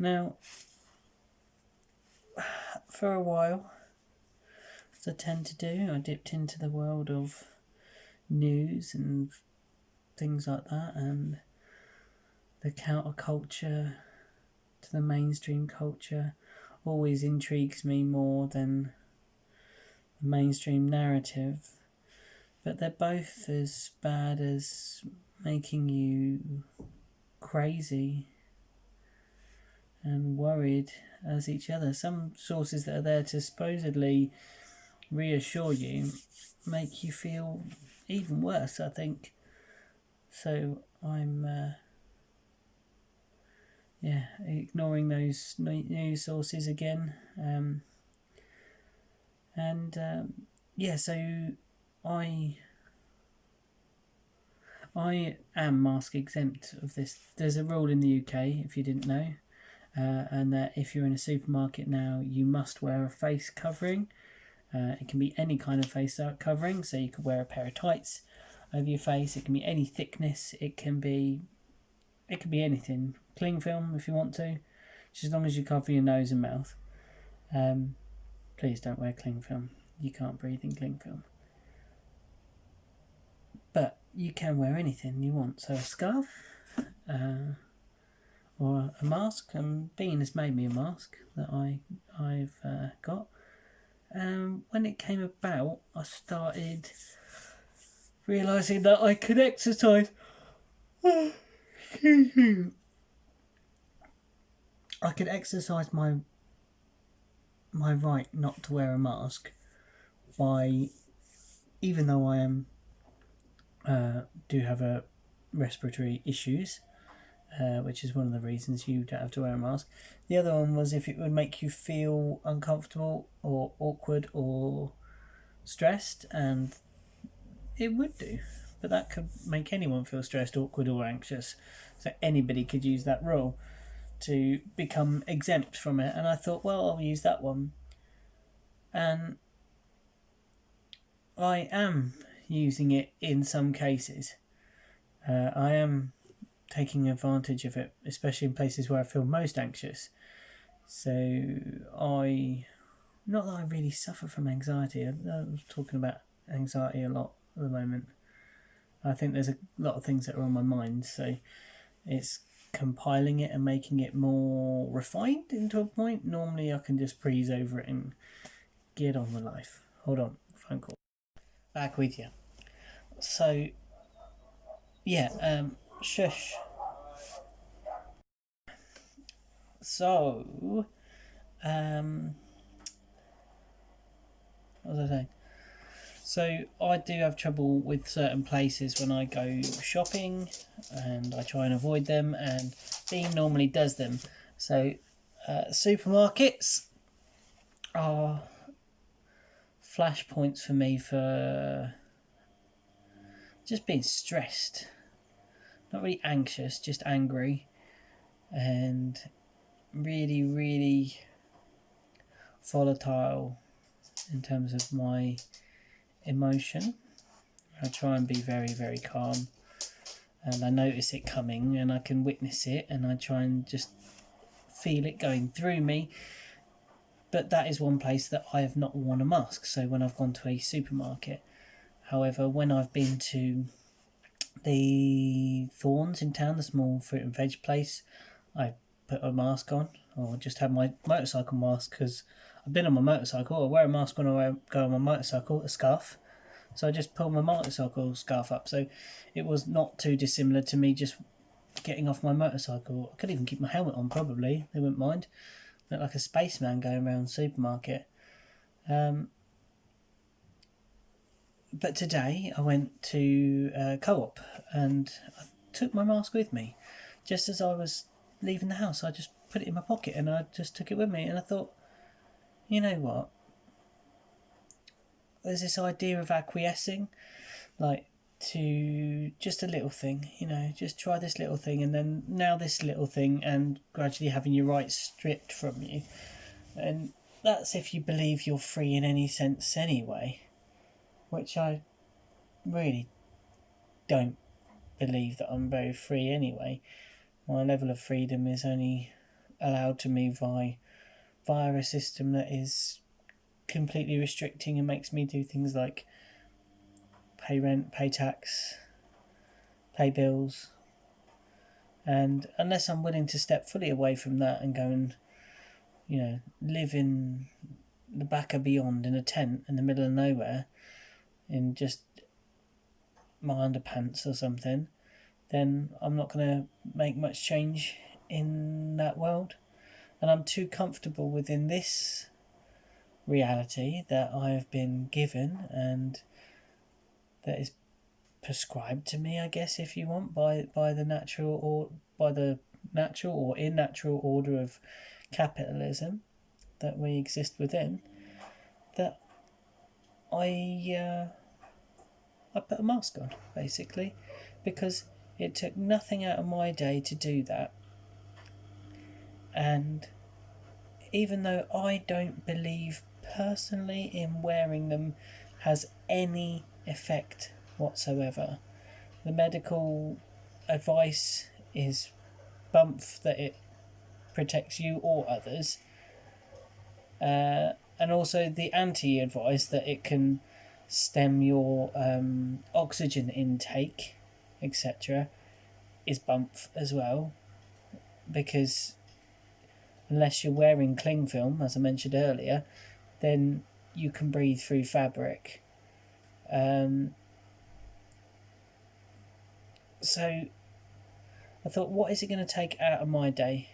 Now, for a while, as I tend to do, I dipped into the world of news and things like that, and the counterculture to the mainstream culture always intrigues me more than the mainstream narrative. But they're both as bad as making you crazy and worried as each other. Some sources that are there to supposedly reassure you make you feel even worse, I think. So I'm ignoring those news sources again. So I am mask exempt of this. There's a rule in the UK, if you didn't know, and that if you're in a supermarket now, you must wear a face covering. It can be any kind of face covering, so you could wear a pair of tights over your face. It can be any thickness. It can be anything. Cling film if you want to, just as long as you cover your nose and mouth. Please don't wear cling film. You can't breathe in cling film. But you can wear anything you want. So a scarf, or a mask. And Bean has made me a mask that I've got. When it came about, I started realising that I could exercise. I could exercise my right not to wear a mask by, even though I am do have a respiratory issues, which is one of the reasons you don't have to wear a mask. The other one was if it would make you feel uncomfortable or awkward or stressed, and it would do. But that could make anyone feel stressed, awkward or anxious. So anybody could use that rule to become exempt from it. And I thought, well, I'll use that one. And I am using it in some cases. I am taking advantage of it, especially in places where I feel most anxious. So not that I really suffer from anxiety. I'm talking about anxiety a lot at the moment. I think there's a lot of things that are on my mind, so it's compiling it and making it more refined into a point. Normally I can just breeze over it and get on with life. Hold on, phone call. Back with you. So, shush. So, what was I saying? So I do have trouble with certain places when I go shopping, and I try and avoid them, and Dean normally does them. So supermarkets are flashpoints for me for just being stressed. Not really anxious, just angry, and really, really volatile in terms of my emotion. I try and be very, very calm, and I notice it coming and I can witness it, and I try and just feel it going through me. But that is one place that I have not worn a mask, so when I've gone to a supermarket. However, when I've been to the Thorns in town, the small fruit and veg place, I put a mask on, or just have my motorcycle mask, because I've been on my motorcycle. I wear a mask when I go on my motorcycle, a scarf. So I just pulled my motorcycle scarf up. So it was not too dissimilar to me just getting off my motorcycle. I could even keep my helmet on, probably. They wouldn't mind. Look like a spaceman going around the supermarket. But today I went to Co-op and I took my mask with me. Just as I was leaving the house, I just put it in my pocket and I just took it with me. And I thought, you know what? There's this idea of acquiescing, like, to just a little thing, just try this little thing, and then now this little thing, and gradually having your rights stripped from you. And that's if you believe you're free in any sense anyway, which I really don't believe that I'm very free anyway. My level of freedom is only allowed to me via a system that is completely restricting and makes me do things like pay rent, pay tax, pay bills. And unless I'm willing to step fully away from that and go and, live in the back of beyond in a tent in the middle of nowhere in just my underpants or something, then I'm not going to make much change in that world. And I'm too comfortable within this reality that I have been given and that is prescribed to me, I guess, if you want, by the natural or unnatural order of capitalism that we exist within, that I put a mask on, basically, because it took nothing out of my day to do that. And even though I don't believe personally in wearing them has any effect whatsoever, the medical advice is bumf that it protects you or others, and also the anti-advice that it can stem your oxygen intake, etc., is bumf as well, because unless you're wearing cling film, as I mentioned earlier, then you can breathe through fabric. So I thought, what is it going to take out of my day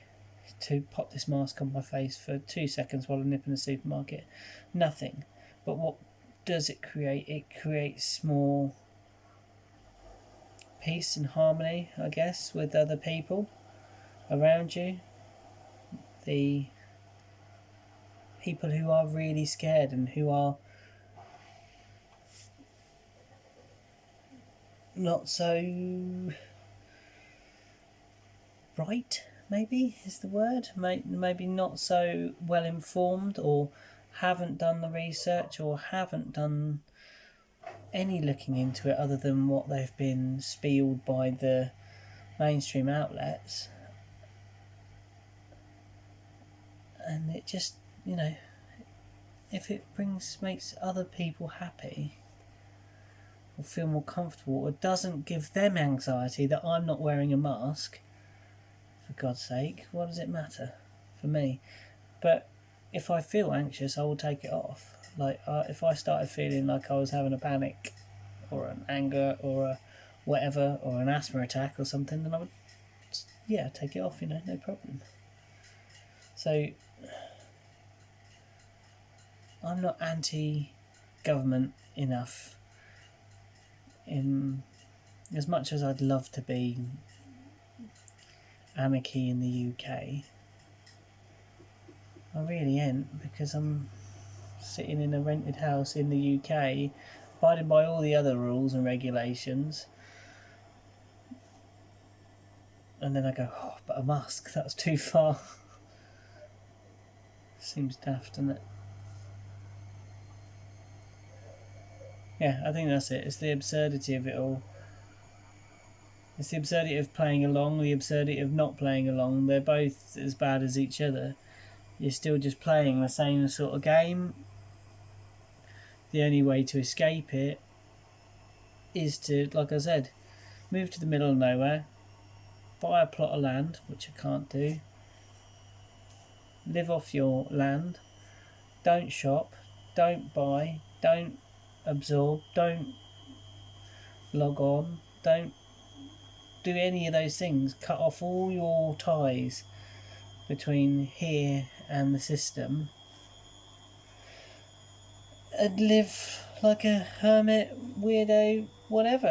to pop this mask on my face for 2 seconds while I nip in the supermarket? Nothing. But what does it create? It creates more peace and harmony, I guess, with other people around you. The people who are really scared and who are not so bright, maybe is the word, maybe not so well informed, or haven't done the research, or haven't done any looking into it other than what they've been spieled by the mainstream outlets. And it just, if it makes other people happy or feel more comfortable, or doesn't give them anxiety that I'm not wearing a mask, for God's sake, what does it matter for me? But if I feel anxious, I will take it off. Like, if I started feeling like I was having a panic or an anger or a whatever, or an asthma attack or something, then I would, take it off, no problem. So I'm not anti-government enough, in as much as I'd love to be anarchy in the UK. I really ain't, because I'm sitting in a rented house in the UK, abiding by all the other rules and regulations, and then I go, but a mask, that's too far. Seems daft, doesn't it? Yeah, I think that's it. It's the absurdity of it all. It's the absurdity of playing along, the absurdity of not playing along. They're both as bad as each other. You're still just playing the same sort of game. The only way to escape it is to, like I said, move to the middle of nowhere, buy a plot of land, which I can't do, live off your land, don't shop, don't buy, don't absorb, don't log on, don't do any of those things. Cut off all your ties between here and the system, and live like a hermit, weirdo, whatever.